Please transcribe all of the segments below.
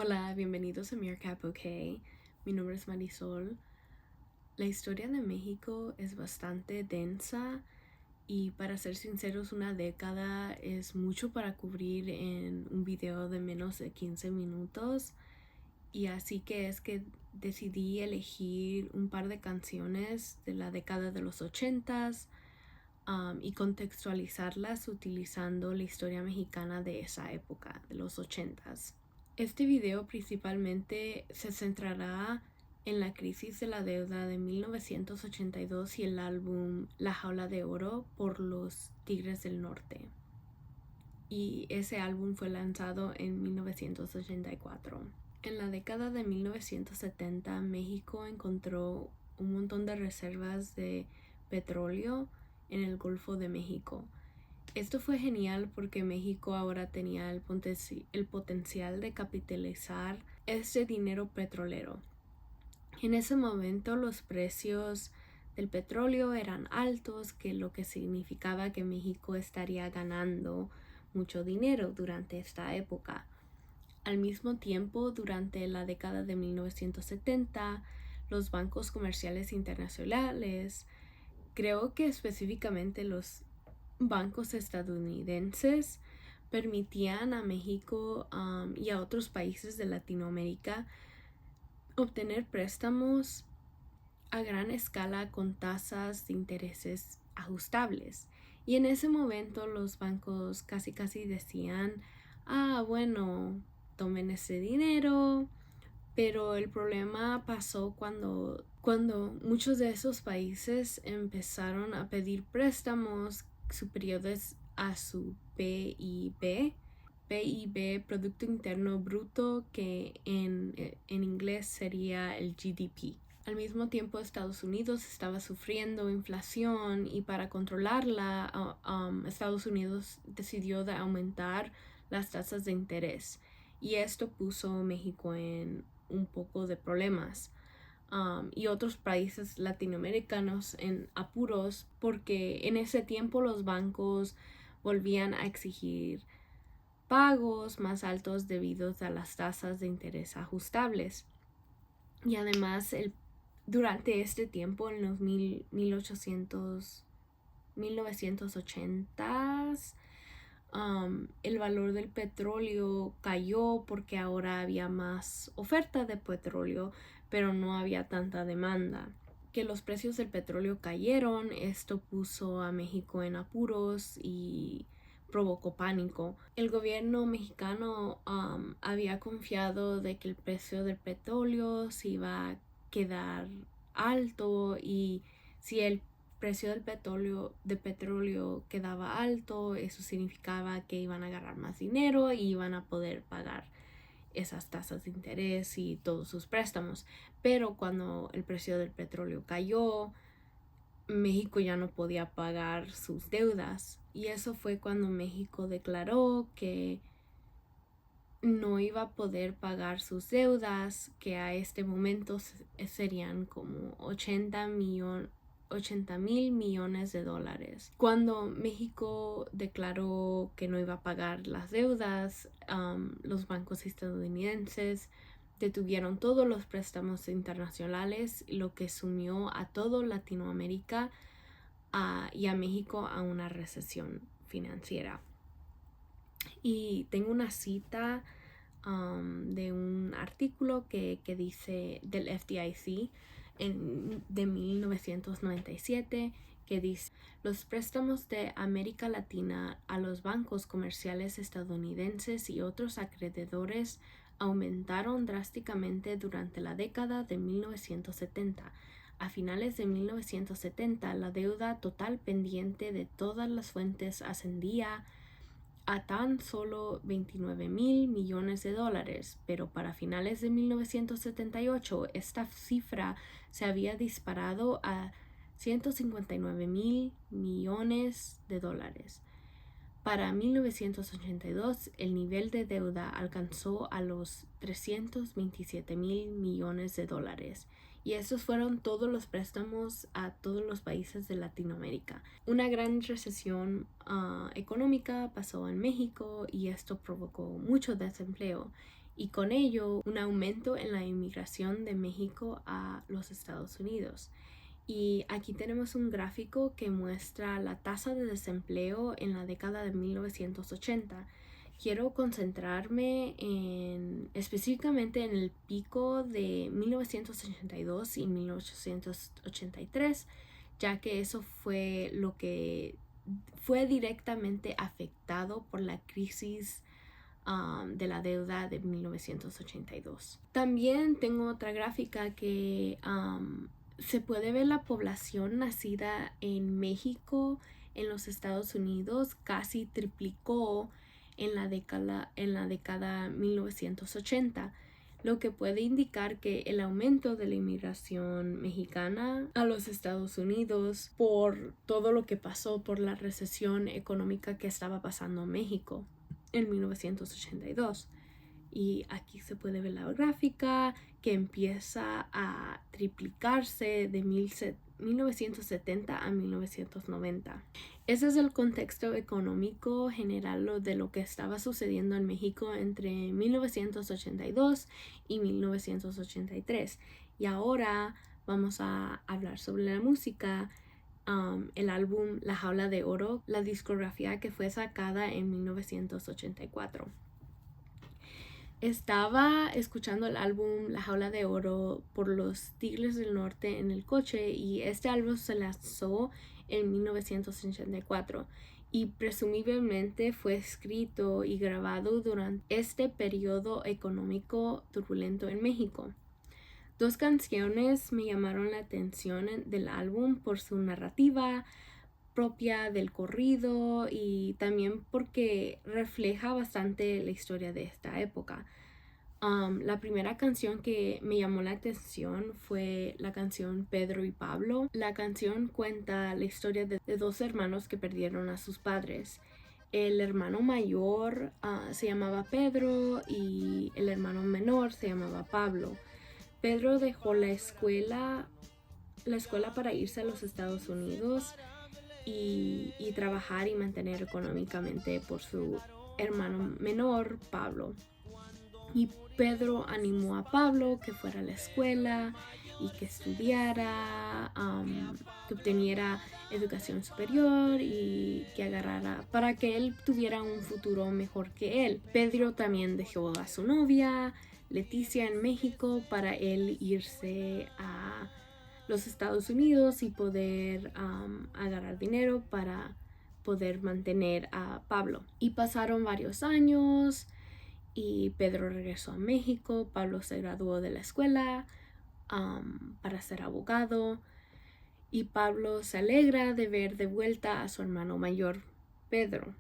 Hola, bienvenidos a Meerkat OK. Mi nombre es Marisol. La historia de México es bastante densa y, para ser sinceros, una década es mucho para cubrir en un video de menos de 15 minutos. Y así que es que decidí elegir un par de canciones de la década de los 80s y contextualizarlas utilizando la historia mexicana de esa época, de los 80s. Este video principalmente se centrará en la crisis de la deuda de 1982 y el álbum La Jaula de Oro por los Tigres del Norte. Y ese álbum fue lanzado en 1984. En la década de 1970, México encontró un montón de reservas de petróleo en el Golfo de México. Esto fue genial porque México ahora tenía el potencial de capitalizar este dinero petrolero. En ese momento los precios del petróleo eran altos, lo que significaba que México estaría ganando mucho dinero durante esta época. Al mismo tiempo, durante la década de 1970, los bancos comerciales internacionales, creo que específicamente los bancos estadounidenses, permitían a México y a otros países de Latinoamérica obtener préstamos a gran escala con tasas de intereses ajustables. Y en ese momento los bancos casi decían, bueno, tomen ese dinero. Pero el problema pasó cuando muchos de esos países empezaron a pedir préstamos superiores a su PIB, Producto Interno Bruto, que en inglés sería el GDP. Al mismo tiempo, Estados Unidos estaba sufriendo inflación y, para controlarla, Estados Unidos decidió de aumentar las tasas de interés, y esto puso a México en un poco de problemas, y otros países latinoamericanos en apuros, porque en ese tiempo los bancos volvían a exigir pagos más altos debido a las tasas de interés ajustables. Y además, durante este tiempo, en los 1980s, el valor del petróleo cayó porque ahora había más oferta de petróleo, pero no había tanta demanda. Que los precios del petróleo cayeron, esto puso a México en apuros y provocó pánico. El gobierno mexicano había confiado de que el precio del petróleo se iba a quedar alto, y si el precio del petróleo quedaba alto, eso significaba que iban a agarrar más dinero y iban a poder pagar esas tasas de interés y todos sus préstamos. Pero cuando el precio del petróleo cayó, México ya no podía pagar sus deudas, y eso fue cuando México declaró que no iba a poder pagar sus deudas, que a este momento serían como 80,000 millones de dólares. Cuando México declaró que no iba a pagar las deudas, los bancos estadounidenses detuvieron todos los préstamos internacionales, lo que sumió a toda Latinoamérica y a México a una recesión financiera. Y tengo una cita de un artículo que dice del FDIC de 1997, que dice: los préstamos de América Latina a los bancos comerciales estadounidenses y otros acreedores aumentaron drásticamente durante la década de 1970. A finales de 1970, la deuda total pendiente de todas las fuentes ascendía a tan solo 29,000 millones de dólares, pero para finales de 1978 esta cifra se había disparado a 159,000 millones de dólares. Para 1982, el nivel de deuda alcanzó a los 327,000 millones de dólares. Y estos fueron todos los préstamos a todos los países de Latinoamérica. Una gran recesión económica pasó en México, y esto provocó mucho desempleo. y con ello un aumento en la inmigración de México a los Estados Unidos. Y aquí tenemos un gráfico que muestra la tasa de desempleo en la década de 1980. Quiero concentrarme específicamente en el pico de 1982 y 1883, ya que eso fue lo que fue directamente afectado por la crisis de la deuda de 1982. También tengo otra gráfica que se puede ver la población nacida en México, en los Estados Unidos, casi triplicó en la década 1980, lo que puede indicar que el aumento de la inmigración mexicana a los Estados Unidos por todo lo que pasó por la recesión económica que estaba pasando en México en 1982. Y aquí se puede ver la gráfica que empieza a triplicarse de 1970 a 1990. Ese es el contexto económico general de lo que estaba sucediendo en México entre 1982 y 1983. Y ahora vamos a hablar sobre la música. El álbum La Jaula de Oro, la discografía que fue sacada en 1984. Estaba escuchando el álbum La Jaula de Oro por los Tigres del Norte en el coche y este álbum se lanzó en 1984 y presumiblemente fue escrito y grabado durante este periodo económico turbulento en México. Dos canciones me llamaron la atención del álbum por su narrativa propia del corrido y también porque refleja bastante la historia de esta época. La primera canción que me llamó la atención fue la canción Pedro y Pablo. La canción cuenta la historia de dos hermanos que perdieron a sus padres. El hermano mayor se llamaba Pedro y el hermano menor se llamaba Pablo. Pedro dejó la escuela para irse a los Estados Unidos y trabajar y mantener económicamente por su hermano menor, Pablo. Y Pedro animó a Pablo que fuera a la escuela y que estudiara, que obteniera educación superior y que agarrara para que él tuviera un futuro mejor que él. Pedro también dejó a su novia, Leticia, en México para él irse a los Estados Unidos y poder agarrar dinero para poder mantener a Pablo. Y pasaron varios años y Pedro regresó a México. Pablo se graduó de la escuela para ser abogado y Pablo se alegra de ver de vuelta a su hermano mayor, Pedro,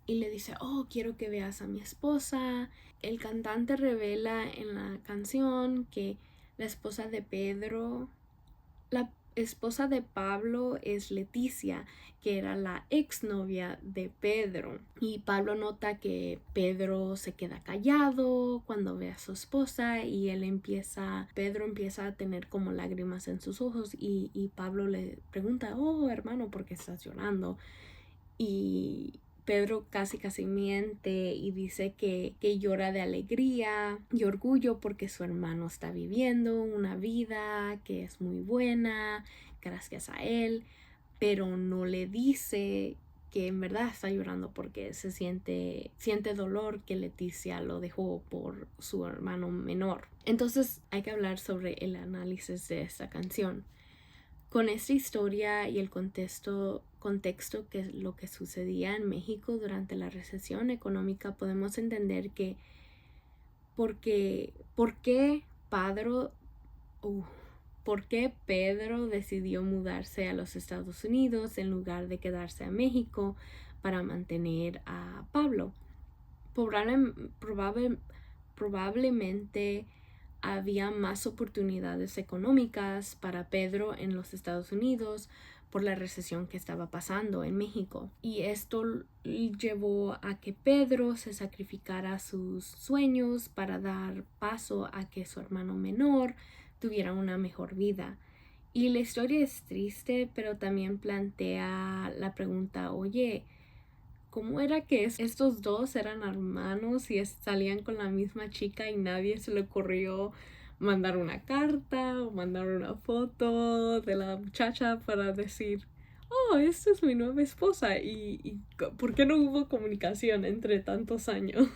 y le dice: oh, quiero que veas a mi esposa. El cantante revela en la canción que la esposa de Pablo es Leticia, que era la exnovia de Pedro. Y Pablo nota que Pedro se queda callado cuando ve a su esposa y Pedro empieza a tener como lágrimas en sus ojos y Pablo le pregunta: oh, hermano, ¿por qué estás llorando? Y Pedro casi miente y dice que llora de alegría y orgullo porque su hermano está viviendo una vida que es muy buena gracias a él, pero no le dice que en verdad está llorando porque siente dolor que Leticia lo dejó por su hermano menor. Entonces hay que hablar sobre el análisis de esta canción. Con esta historia y el contexto que es lo que sucedía en México durante la recesión económica, podemos entender que por qué Pedro decidió mudarse a los Estados Unidos en lugar de quedarse a México para mantener a Pablo. Probablemente había más oportunidades económicas para Pedro en los Estados Unidos por la recesión que estaba pasando en México. Y esto llevó a que Pedro se sacrificara sus sueños para dar paso a que su hermano menor tuviera una mejor vida. Y la historia es triste, pero también plantea la pregunta: oye, ¿cómo era que estos dos eran hermanos y salían con la misma chica y nadie se le ocurrió mandar una carta o mandar una foto de la muchacha para decir, oh, esta es mi nueva esposa? ¿Y por qué no hubo comunicación entre tantos años?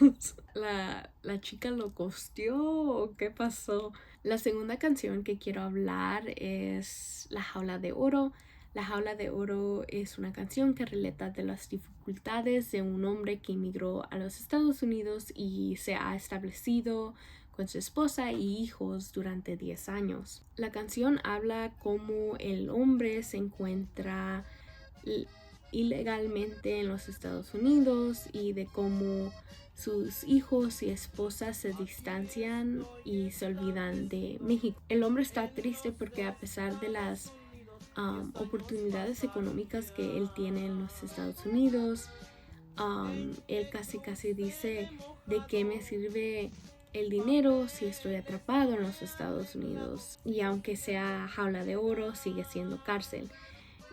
¿La chica lo ghosteó o qué pasó? La segunda canción que quiero hablar es La Jaula de Oro. La Jaula de Oro es una canción que relata de las dificultades de un hombre que emigró a los Estados Unidos y se ha establecido con su esposa y hijos durante 10 años. La canción habla cómo el hombre se encuentra ilegalmente en los Estados Unidos y de cómo sus hijos y esposas se distancian y se olvidan de México. El hombre está triste porque a pesar de las oportunidades económicas que él tiene en los Estados Unidos, él casi dice, ¿de qué me sirve el dinero si estoy atrapado en los Estados Unidos? Y aunque sea jaula de oro, sigue siendo cárcel.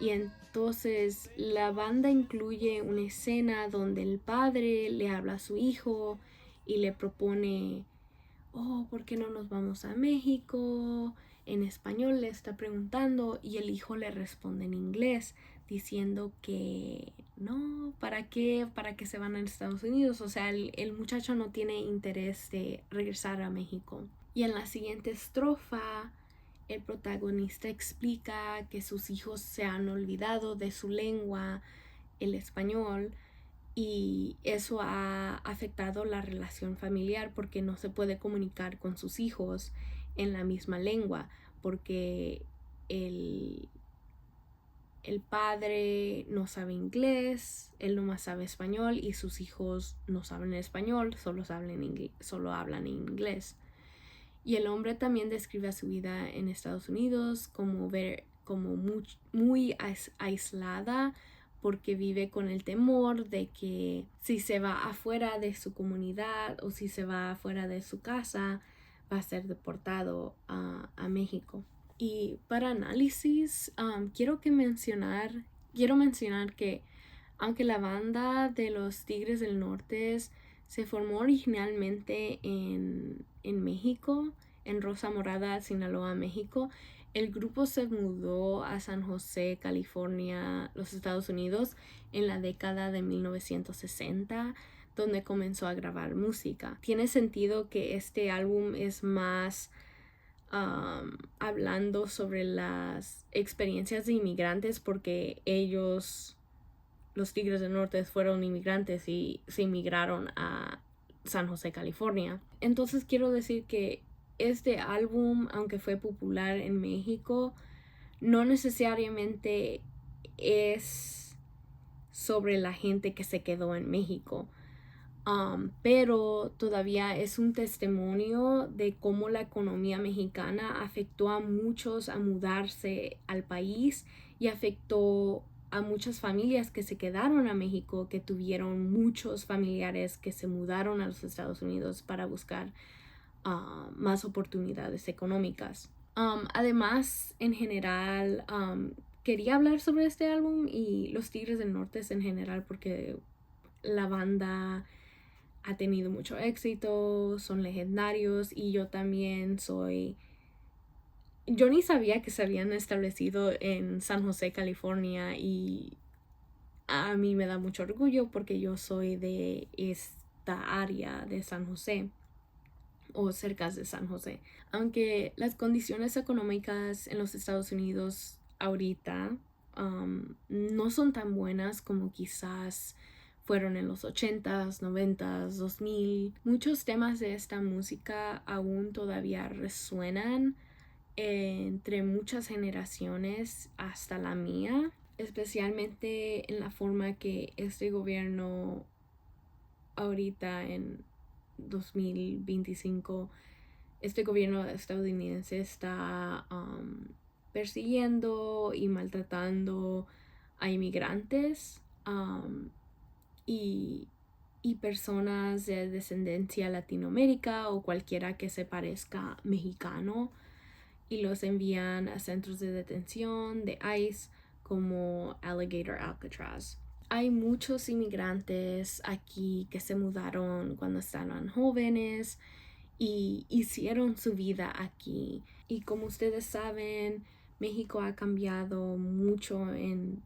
Y entonces la banda incluye una escena donde el padre le habla a su hijo y le propone, oh, ¿por qué no nos vamos a México? En español le está preguntando y el hijo le responde en inglés diciendo que no, ¿para qué? ¿Para qué se van a Estados Unidos? O sea, el muchacho no tiene interés de regresar a México. Y en la siguiente estrofa, el protagonista explica que sus hijos se han olvidado de su lengua, el español, y eso ha afectado la relación familiar porque no se puede comunicar con sus hijos en la misma lengua porque el padre no sabe inglés, él nomás sabe español y sus hijos no saben español, solo hablan inglés. Y el hombre también describe su vida en Estados Unidos como muy aislada porque vive con el temor de que si se va afuera de su comunidad o si se va afuera de su casa va a ser deportado a México. Y para análisis quiero mencionar que aunque la banda de los Tigres del Norte se formó originalmente en México, en Rosa Morada, Sinaloa, México, el grupo se mudó a San José, California, los Estados Unidos, en la década de 1960, donde comenzó a grabar música. Tiene sentido que este álbum es más hablando sobre las experiencias de inmigrantes porque ellos, los Tigres del Norte, fueron inmigrantes y se inmigraron a San José, California. Entonces quiero decir que este álbum, aunque fue popular en México, no necesariamente es sobre la gente que se quedó en México. Pero todavía es un testimonio de cómo la economía mexicana afectó a muchos a mudarse al país y afectó a muchas familias que se quedaron a México, que tuvieron muchos familiares que se mudaron a los Estados Unidos para buscar más oportunidades económicas. Además, en general, quería hablar sobre este álbum y los Tigres del Norte en general porque la banda ha tenido mucho éxito, son legendarios y yo también yo ni sabía que se habían establecido en San José, California, y a mí me da mucho orgullo porque yo soy de esta área de San José o cerca de San José. Aunque las condiciones económicas en los Estados Unidos ahorita no son tan buenas como quizás fueron en los 80s, 90s, 2000. Muchos temas de esta música aún todavía resuenan entre muchas generaciones hasta la mía, especialmente en la forma que este gobierno ahorita en 2025, este gobierno estadounidense está persiguiendo y maltratando a inmigrantes y personas de descendencia latinoamérica o cualquiera que se parezca mexicano y los envían a centros de detención de ICE como Alligator Alcatraz. Hay muchos inmigrantes aquí que se mudaron cuando estaban jóvenes y hicieron su vida aquí. Y como ustedes saben, México ha cambiado mucho en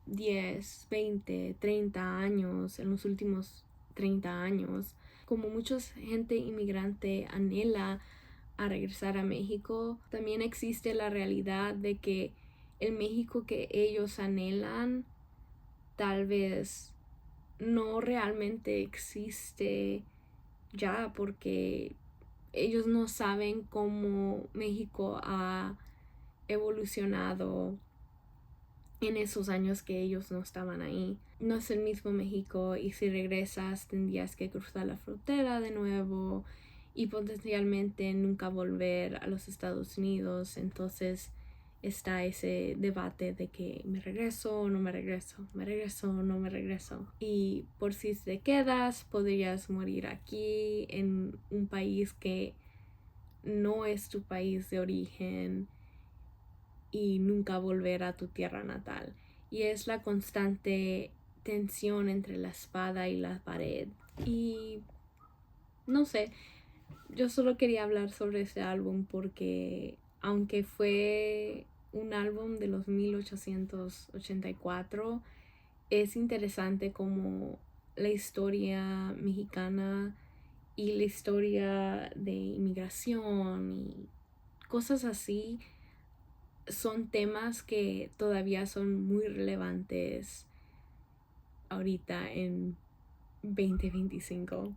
10, 20, 30 años, en los últimos 30 años. Como mucha gente inmigrante anhela a regresar a México, también existe la realidad de que el México que ellos anhelan tal vez no realmente existe ya, porque ellos no saben cómo México ha evolucionado en esos años que ellos no estaban ahí. No es el mismo México, y si regresas tendrías que cruzar la frontera de nuevo y potencialmente nunca volver a los Estados Unidos. Entonces está ese debate de que me regreso o no me regreso, me regreso o no me regreso. Y por si te quedas, podrías morir aquí en un país que no es tu país de origen y nunca volver a tu tierra natal. Y es la constante tensión entre la espada y la pared. Y no sé, yo solo quería hablar sobre ese álbum porque aunque fue un álbum de los 1884, es interesante como la historia mexicana y la historia de inmigración y cosas así son temas que todavía son muy relevantes ahorita en 2025.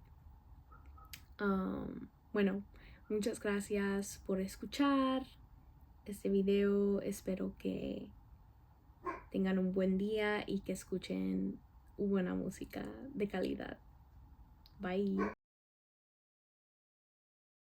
Bueno, muchas gracias por escuchar este video. Espero que tengan un buen día y que escuchen buena música de calidad. Bye.